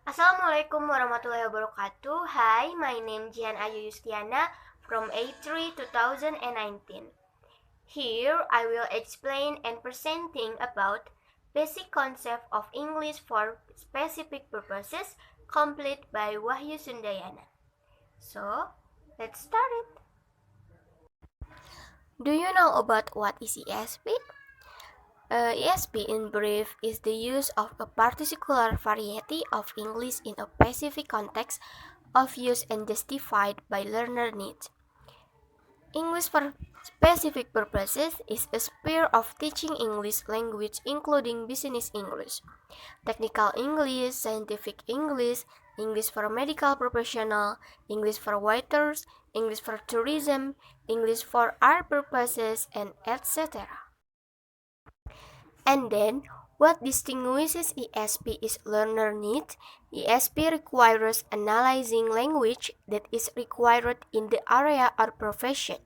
Assalamualaikum warahmatullahi wabarakatuh. Hi, my name Jihan Ayu from A3 2019. Here I will explain and presenting about basic concept of English for specific purposes complete by Wahyu Sundayana. So, let's start it. Do you know about what is ESP? ESP in brief is the use of a particular variety of English in a specific context of use and justified by learner needs. English for specific purposes is a sphere of teaching English language including business English, technical English, scientific English, English for medical professional, English for waiters, English for tourism, English for art purposes, and etc. And then, what distinguishes ESP is learner need. ESP requires analyzing language that is required in the area or profession,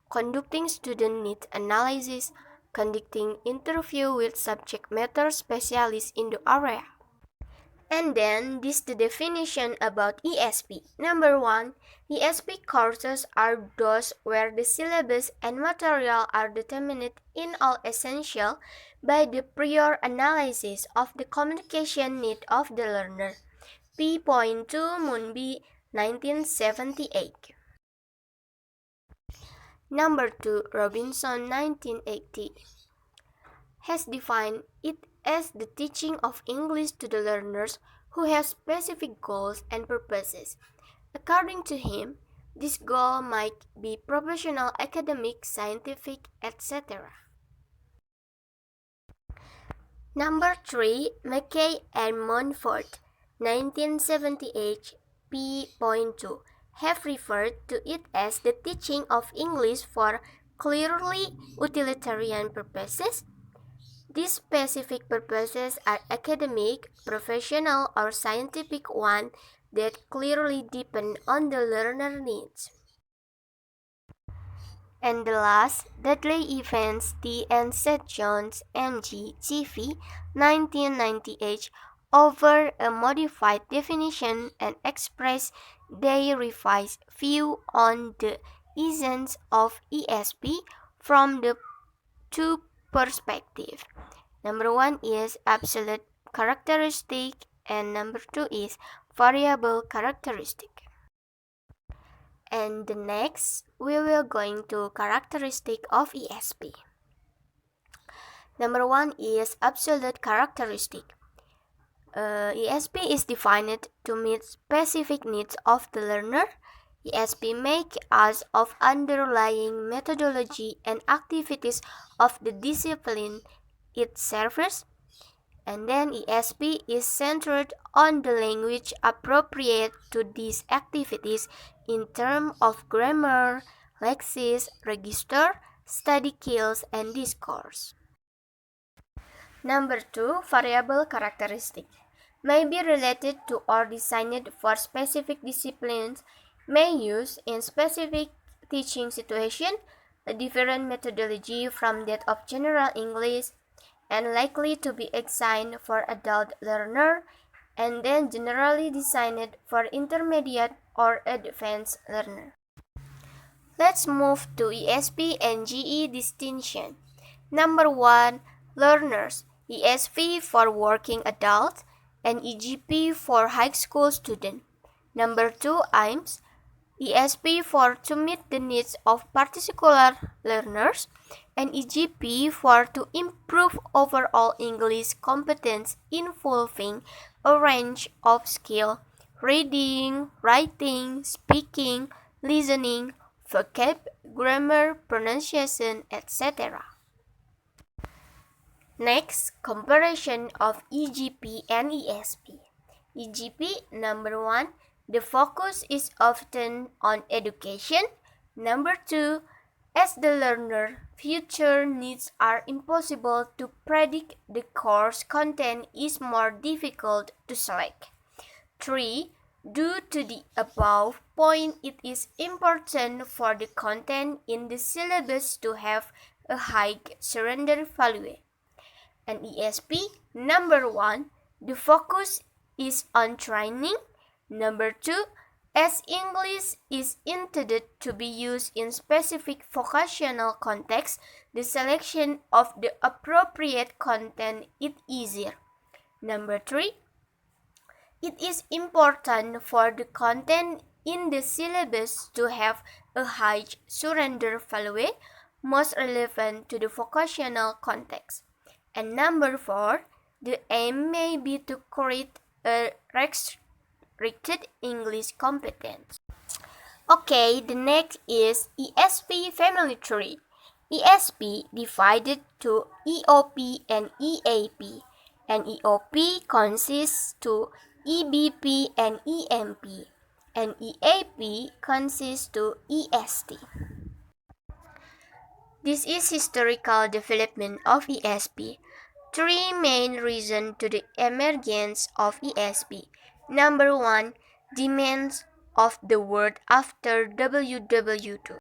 conducting student need analysis, conducting interview with subject matter specialists in the area. And then, this the definition about ESP. Number 1, ESP courses are those where the syllabus and material are determined in all essential by the prior analysis of the communication need of the learner. P.2 Moonby 1978. Number 2, Robinson 1980 has defined it as the teaching of English to the learners who have specific goals and purposes. According to him, this goal might be professional, academic, scientific, etc. Number 3, McKay and Montfort, 1978, p.2, have referred to it as the teaching of English for clearly utilitarian purposes. These specific purposes are academic, professional, or scientific ones that clearly depend on the learner needs. And the last, Dudley Evans, T. and Seth Jones, M.G., CV, 1998, over a modified definition and express their revised view on the essence of ESP from the two perspectives. Number 1 is absolute characteristic and number 2 is variable characteristic. And the next, we will going to characteristic of ESP. Number 1 is absolute characteristic. ESP is defined to meet specific needs of the learner. ESP make use of underlying methodology and activities of the discipline it serves. And then ESP is centered on the language appropriate to these activities in terms of grammar, lexis, register, study skills, and discourse. Number 2, variable characteristic. May be related to or designed for specific disciplines, may use in specific teaching situation, a different methodology from that of general English, and likely to be assigned for adult learner, and then generally designed for intermediate or advanced learner. Let's move to ESP and GE distinction. Number 1, learners. ESP for working adults and EGP for high school student. Number 2, aims. ESP for to meet the needs of particular learners and EGP for to improve overall English competence involving a range of skills: reading, writing, speaking, listening, vocab, grammar, pronunciation, etc. Next, comparison of EGP and ESP. EGP, number 1, the focus is often on education. Number 2, as the learner, future needs are impossible to predict, the course content is more difficult to select. 3, due to the above point, it is important for the content in the syllabus to have a high surrender value. And ESP, number 1, the focus is on training. Number 2, as English is intended to be used in specific vocational contexts, the selection of the appropriate content is easier. Number 3, it is important for the content in the syllabus to have a high surrender value, most relevant to the vocational context. And number 4, the aim may be to create a restricted English competence. Okay, the next is ESP family tree. ESP divided to EOP and EAP, and EOP consists to EBP and EMP, and EAP consists to EST. This is historical development of ESP. Three main reasons to the emergence of ESP. Number 1, demands of the world after WW2.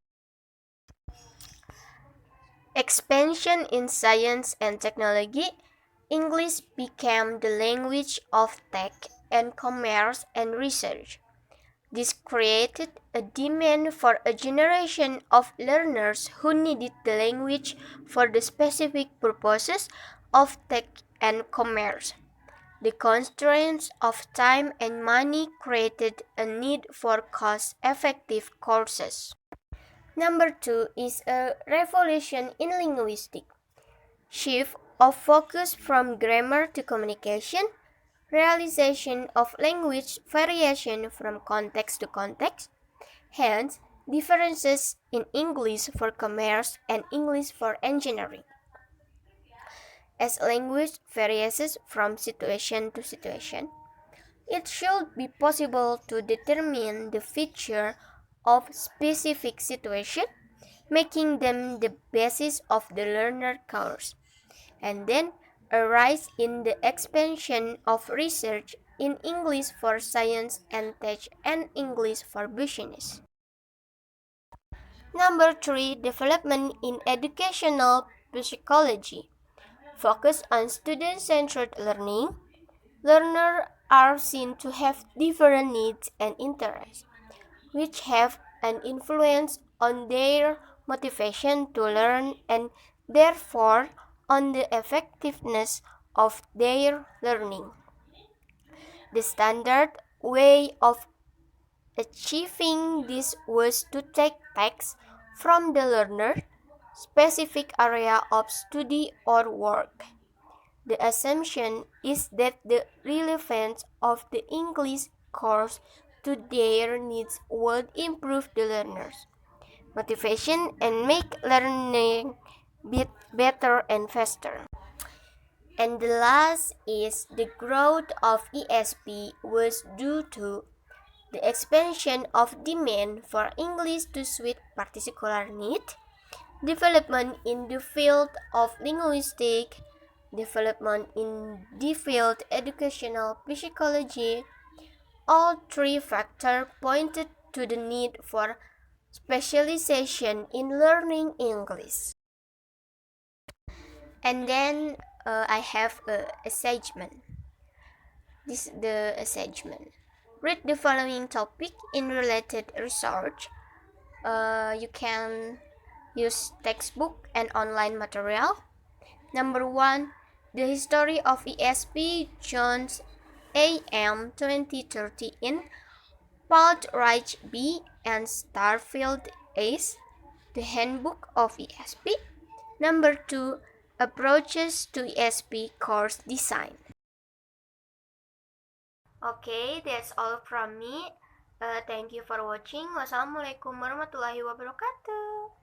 Expansion in science and technology. English became the language of tech and commerce and research. This created a demand for a generation of learners who needed the language for the specific purposes of tech and commerce. The constraints of time and money created a need for cost-effective courses. Number 2 is a revolution in linguistics. Shift of focus from grammar to communication, realization of language variation from context to context, hence differences in English for commerce and English for engineering. As language varies from situation to situation, it should be possible to determine the feature of specific situation, making them the basis of the learner course, and then a rise in the expansion of research in English for science and tech and English for business. Number 3, development in educational psychology. Focus on student-centered learning. Learners are seen to have different needs and interests, which have an influence on their motivation to learn and therefore on the effectiveness of their learning. The standard way of achieving this was to take text from the learner's specific area of study or work. The assumption is that the relevance of the English course to their needs would improve the learner's motivation and make learning better and faster. And the last is the growth of ESP was due to the expansion of demand for English to suit particular need, development in the field of linguistics, development in the field educational psychology. All three factors pointed to the need for specialization in learning English. And then I have a assessment. This is the assessment. Read the following topic in related research. You can use textbook and online material. Number 1, the history of ESP Jones AM 2030 in Baldrige B and Starfield Ace, the Handbook of ESP. Number 2, approaches to ESP course design. Okay, that's all from me. Thank you for watching. Wassalamualaikum warahmatullahi wabarakatuh.